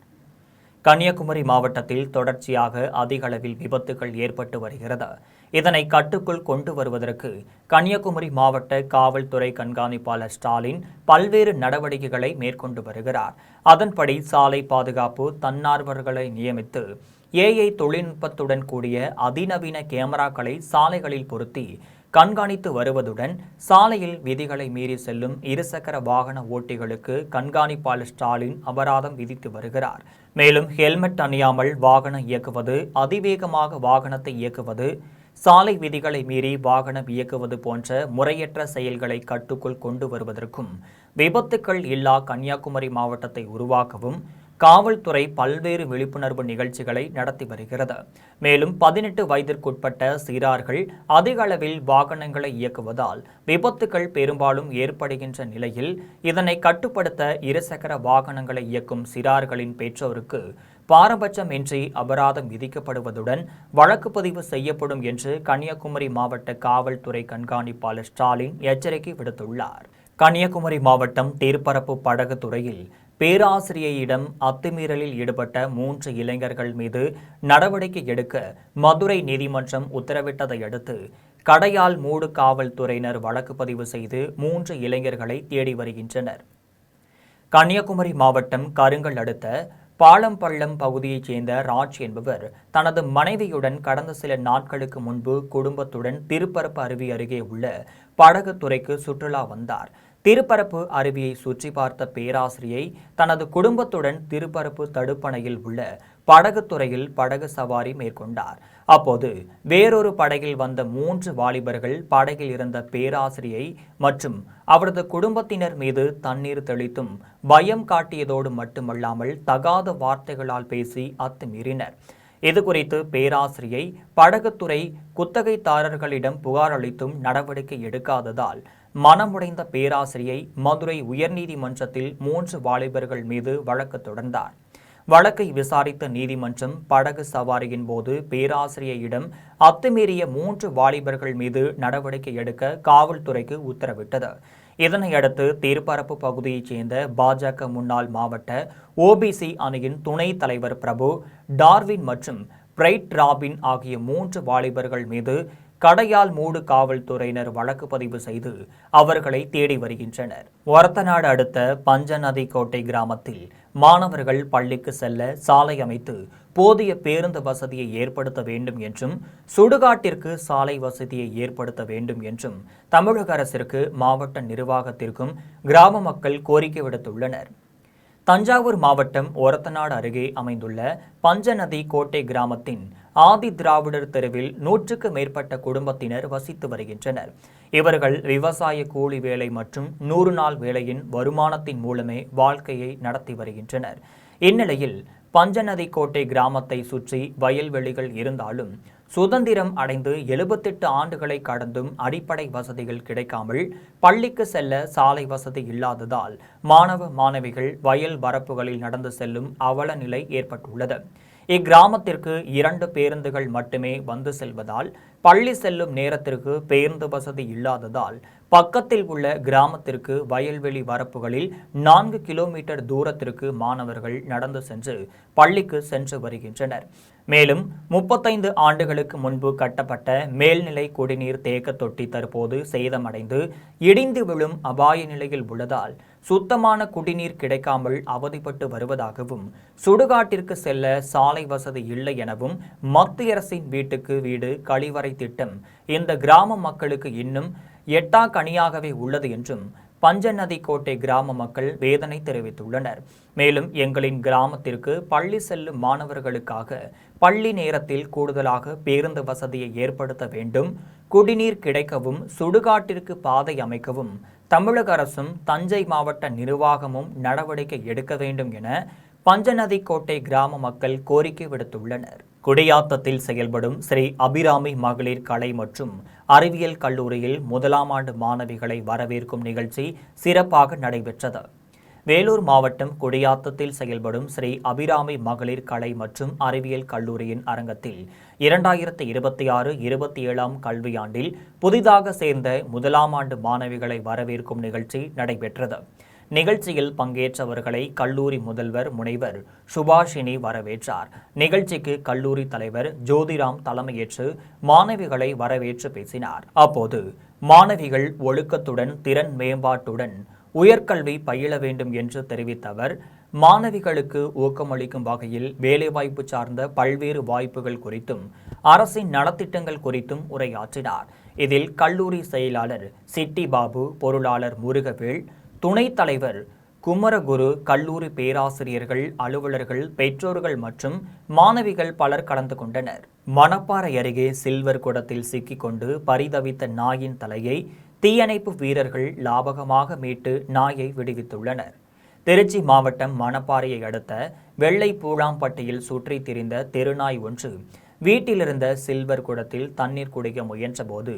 கன்னியாகுமரி மாவட்டத்தில் தொடர்ச்சியாக அதிக அளவில் விபத்துகள் ஏற்பட்டு வருகிறது. இதனை கட்டுக்குள் கொண்டு வருவதற்கு கன்னியாகுமரி மாவட்ட காவல்துறை கண்காணிப்பாளர் ஸ்டாலின் பல்வேறு நடவடிக்கைகளை மேற்கொண்டு வருகிறார். அதன்படி சாலை பாதுகாப்பு தன்னார்வலர்களை நியமித்து ஏஐ தொழில்நுட்பத்துடன் கூடிய அதிநவீன கேமராக்களை சாலைகளில் பொருத்தி கண்காணித்து வருவதுடன் சாலையில் விதிகளை மீறி செல்லும் இருசக்கர வாகன ஓட்டிகளுக்கு கண்காணிப்பாளர் ஸ்டாலின் அபராதம் விதித்து வருகிறார். மேலும் ஹெல்மெட் அணியாமல் வாகனம் இயக்குவது, அதிவேகமாக வாகனத்தை இயக்குவது, சாலை விதிகளை மீறி வாகனம் இயக்குவது போன்ற முறையற்ற செயல்களை கட்டுக்குள் கொண்டு வருவதற்கும் விபத்துக்கள் இல்லா கன்னியாகுமரி மாவட்டத்தை உருவாக்கவும் காவல்துறை பல்வேறு விழிப்புணர்வு நிகழ்ச்சிகளை நடத்தி வருகிறது. மேலும் 18 வயதிற்குட்பட்ட சிறார்கள் அதிக அளவில் வாகனங்களை இயக்குவதால் விபத்துகள் பெரும்பாலும் ஏற்படுகின்ற நிலையில் இதனை கட்டுப்படுத்த இருசக்கர வாகனங்களை இயக்கும் சிறார்களின் பெற்றோருக்கு பாரபட்சமின்றி அபராதம் விதிக்கப்படுவதுடன் வழக்கு பதிவு செய்யப்படும் என்று கன்னியாகுமரி மாவட்ட காவல்துறை கண்காணிப்பாளர் ஸ்டாலின் எச்சரிக்கை விடுத்துள்ளார். கன்னியாகுமரி மாவட்டம் தேர்ப்பரப்பு படகு துறையில் பேராசிரியையிடம் அத்துமீறலில் ஈடுபட்ட 3 இளைஞர்கள் மீது நடவடிக்கை எடுக்க மதுரை நீதிமன்றம் உத்தரவிட்டதை அடுத்து கடையால் மூடு காவல்துறையினர் வழக்கு பதிவு செய்து 3 இளைஞர்களை தேடி வருகின்றனர். கன்னியாகுமரி மாவட்டம் கருங்கல் அடுத்த பாலம்பள்ளம் பகுதியைச் சேர்ந்த ராஜ் என்பவர் தனது மனைவியுடன் கடந்த சில நாட்களுக்கு முன்பு குடும்பத்துடன் திருப்பரப்பு அருவி அருகே உள்ள படகு துறைக்கு சுற்றுலா வந்தார். திருப்பரப்பு அருவியை சுற்றி பார்த்த பேராசிரியை தனது குடும்பத்துடன் திருப்பரப்பு தடுப்பணையில் உள்ள படகுத்துறையில் படகு சவாரி மேற்கொண்டார். அப்போது வேறொரு படகில் வந்த 3 வாலிபர்கள் படகில் இருந்த பேராசிரியை மற்றும் அவரது குடும்பத்தினர் மீது தண்ணீர் தெளித்தும் பயம் காட்டியதோடு மட்டுமல்லாமல் தகாத வார்த்தைகளால் பேசி அத்துமீறினர். இதுகுறித்து பேராசிரியை படகுத்துறை குத்தகைதாரர்களிடம் புகார் அளித்தும் நடவடிக்கை எடுக்காததால் மனமுடைந்த பேராசிரியை மதுரை உயர்நீதிமன்றத்தில் 3 வாலிபர்கள் மீது வழக்கு தொடர்ந்தார். வழக்கை விசாரித்த நீதிமன்றம் படகு சவாரியின் போது பேராசிரியையிடம் அத்துமீறிய 3 வாலிபர்கள் மீது நடவடிக்கை எடுக்க காவல்துறைக்கு உத்தரவிட்டது. இதனையடுத்து தேர்ப்பரப்பு பகுதியைச் சேர்ந்த பாஜக முன்னாள் மாவட்ட ஓபிசி அணியின் துணைத் தலைவர் பிரபு, டார்வின் மற்றும் பிரைட் ராபின் ஆகிய 3 வாலிபர்கள் மீது கடையால் மூடு காவல்துறையினர் வழக்கு பதிவு செய்து அவர்களை தேடி வருகின்றனர். ஒரத்தநாடு அடுத்த பஞ்சநதி கோட்டை கிராமத்தில் மாணவர்கள் பள்ளிக்கு செல்ல சாலை அமைத்து போதிய பேருந்து வசதியை ஏற்படுத்த வேண்டும் என்றும் சுடுகாட்டிற்கு சாலை வசதியை ஏற்படுத்த வேண்டும் என்றும் தமிழக அரசிற்கு மாவட்ட நிர்வாகத்திற்கும் கிராம மக்கள் கோரிக்கை விடுத்துள்ளனர். தஞ்சாவூர் மாவட்டம் ஒரத்தநாடு அருகே அமைந்துள்ள பஞ்சநதி கோட்டை கிராமத்தின் ஆதி திராவிடர் தெருவில் 100க்கு மேற்பட்ட குடும்பத்தினர் வசித்து வருகின்றனர். இவர்கள் விவசாய கூலி வேலை மற்றும் 100 நாள் வேலையின் வருமானத்தின் மூலமே வாழ்க்கையை நடத்தி வருகின்றனர். இந்நிலையில் பஞ்சநதி கோட்டை கிராமத்தை சுற்றி வயல்வெளிகள் இருந்தாலும் சுதந்திரம் அடைந்து 78 ஆண்டுகளை கடந்தும் அடிப்படை வசதிகள் கிடைக்காமல் பள்ளிக்கு செல்ல சாலை வசதி இல்லாததால் மாணவ மாணவிகள் வயல் வரப்புகளில் நடந்து செல்லும் அவல நிலை ஏற்பட்டுள்ளது. இக்கிராமத்திற்கு 2 பேருந்துகள் மட்டுமே வந்து செல்வதால் பள்ளி செல்லும் நேரத்திற்கு பேருந்து வசதி இல்லாததால் பக்கத்தில் உள்ள கிராமத்திற்கு வயல்வெளி வரப்புகளில் 4 கிலோமீட்டர் தூரத்திற்கு மாணவர்கள் நடந்து சென்று பள்ளிக்கு சென்று வருகின்றனர். மேலும் 35 ஆண்டுகளுக்கு முன்பு கட்டப்பட்ட மேல்நிலை குடிநீர் தேக்க தொட்டி தற்போது சேதமடைந்து இடிந்து விழும் அபாய நிலையில் உள்ளதால் சுத்தமான குடிநீர் கிடைக்காமல் அவதிப்பட்டு வருவதாகவும், சுடுகாட்டிற்கு செல்ல சாலை வசதி இல்லை எனவும், மத்திய அரசின் வீட்டுக்கு வீடு கழிவறை திட்டம் இந்த கிராம மக்களுக்கு இன்னும் எட்டாக்கனியாகவே உள்ளது என்றும் பஞ்சநதி கோட்டை கிராம மக்கள் வேதனை தெரிவித்துள்ளனர். மேலும் எங்களின் கிராமத்திற்கு பள்ளி செல்லும் மாணவர்களுக்காக பள்ளி நேரத்தில் கூடுதலாக பேருந்து வசதியை ஏற்படுத்த வேண்டும், குடிநீர் கிடைக்கவும், சுடுகாட்டிற்கு பாதை அமைக்கவும் தமிழக அரசும் தஞ்சை மாவட்ட நிர்வாகமும் நடவடிக்கை எடுக்க வேண்டும் என பஞ்சநதி கோட்டை கிராம மக்கள் கோரிக்கை விடுத்துள்ளனர். குடியாத்தத்தில் செயல்படும் ஸ்ரீ அபிராமி மகளிர் கலை மற்றும் அறிவியல் கல்லூரியில் 1ஆம் ஆண்டு மாணவிகளை வரவேற்கும் நிகழ்ச்சி சிறப்பாக நடைபெற்றது. வேலூர் மாவட்டம் குடியாத்தத்தில் செயல்படும் ஸ்ரீ அபிராமி மகளிர் கலை மற்றும் அறிவியல் கல்லூரியின் அரங்கத்தில் 2026-27 கல்வியாண்டில் புதிதாக சேர்ந்த 1ஆம் ஆண்டு மாணவிகளை வரவேற்கும் நிகழ்ச்சி நடைபெற்றது. நிகழ்ச்சியில் பங்கேற்றவர்களை கல்லூரி முதல்வர் முனைவர் சுபாஷினி வரவேற்றார். நிகழ்ச்சிக்கு கல்லூரி தலைவர் ஜோதிராம் தலைமையேற்று மாணவிகளை வரவேற்று பேசினார். அப்போது மாணவிகள் ஒழுக்கத்துடன், திறன் மேம்பாட்டுடன் உயர்கல்வி பயில வேண்டும் என்று தெரிவித்த அவர், மாணவிகளுக்கு ஊக்கமளிக்கும் வகையில் வேலைவாய்ப்பு சார்ந்த பல்வேறு வாய்ப்புகள் குறித்தும் அரசின் நலத்திட்டங்கள் குறித்தும் உரையாற்றினார். இதில் கல்லூரி செயலாளர் சிட்டி பாபு, பொருளாளர் முருகவேல், துணைத் தலைவர் குமரகுரு, கல்லூரி பேராசிரியர்கள், அலுவலர்கள், பெற்றோர்கள் மற்றும் மாணவிகள் பலர் கலந்து கொண்டனர். மணப்பாறை அருகே சில்வர் குடத்தில் சிக்கிக்கொண்டு பரிதவித்த நாயின் தலையை தீயணைப்பு வீரர்கள் லாபகமாக மீட்டு நாயை விடுவித்துள்ளனர். திருச்சி மாவட்டம் மணப்பாறையை அடுத்த வெள்ளை பூழாம்பட்டியில் சுற்றி திரிந்த தெருநாய் ஒன்று வீட்டிலிருந்த சில்வர் குடத்தில் தண்ணீர் குடிக்க முயன்றபோது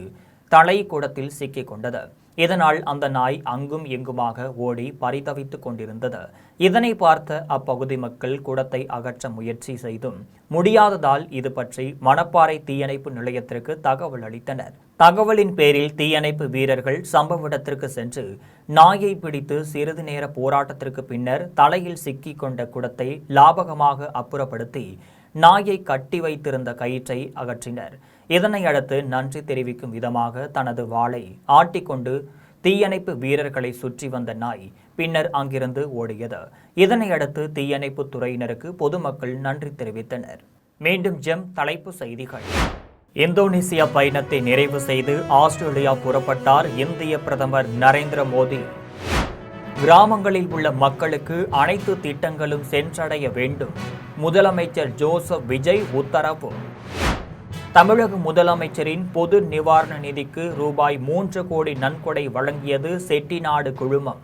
தலை குடத்தில் சிக்கிக் கொண்டது. இதனால் அந்த நாய் அங்கும் எங்குமாக ஓடி பரிதவித்துக் கொண்டிருந்தது. இதனை பார்த்த அப்பகுதி மக்கள் குடத்தை அகற்ற முயற்சி செய்தும் முடியாததால் இது பற்றி மணப்பாறை தீயணைப்பு நிலையத்திற்கு தகவல் அளித்தனர். தகவலின் பேரில் தீயணைப்பு வீரர்கள் சம்பவ இடத்திற்கு சென்று நாயை பிடித்து சிறிது நேர போராட்டத்திற்கு பின்னர் தலையில் சிக்கிக் கொண்ட குடத்தை லாபகமாக அப்புறப்படுத்தி நாயை கட்டி வைத்திருந்த கயிற்றை அகற்றினர். இதனை அடுத்து நன்றி தெரிவிக்கும் விதமாக தனது வாளை ஆட்டிக்கொண்டு தீயணைப்பு வீரர்களை சுற்றி வந்த நாய் பின்னர் அங்கிருந்து ஓடியது. இதனையடுத்து தீயணைப்பு துறையினருக்கு பொதுமக்கள் நன்றி தெரிவித்தனர். மீண்டும் ஜெம் தலைப்பு செய்திகள். இந்தோனேசியா பயணத்தை நிறைவு செய்து ஆஸ்திரேலியா புறப்பட்டார் இந்திய பிரதமர் நரேந்திர மோடி. கிராமங்களில் உள்ள மக்களுக்கு அனைத்து திட்டங்களும் சென்றடைய வேண்டும், முதலமைச்சர் ஜோசப் விஜய் உத்தரவு. தமிழக முதலமைச்சரின் பொது நிவாரண நிதிக்கு ரூபாய் 3 கோடி நன்கொடை வழங்கியது செட்டிநாடு குழுமம்.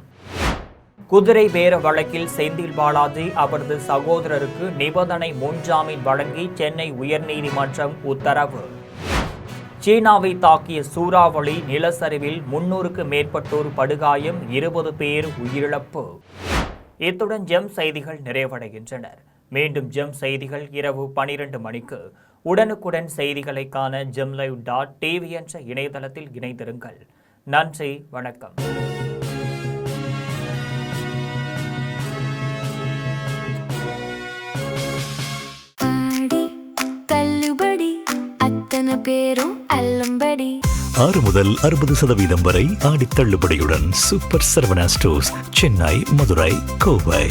குதிரை பேர வழக்கில் செந்தில் பாலாஜி அவரது சகோதரருக்கு நிபந்தனை முன்ஜாமீன் வழங்கி சென்னை உயர்நீதிமன்றம் உத்தரவு. சீனாவை தாக்கிய சூறாவளி நிலச்சரிவில் 300க்கு மேற்பட்டோர் படுகாயம், 20 பேர் உயிரிழப்பு. இத்துடன் ஜெம் செய்திகள் நிறைவடைகின்றன. மீண்டும் ஜெம் செய்திகள் இரவு 12 மணிக்கு. உடனுக்குடன் செய்திகளை காண gemlive.tv என்ற இணையதளத்தில் இணைந்திருங்கள். நன்றி, வணக்கம். பேரும் அல்லம்படி 6 முதல் 60% வரை ஆடி தள்ளுபடியுடன் சூப்பர் சரவணா ஸ்டோர்ஸ், சென்னை, மதுரை, கோவை.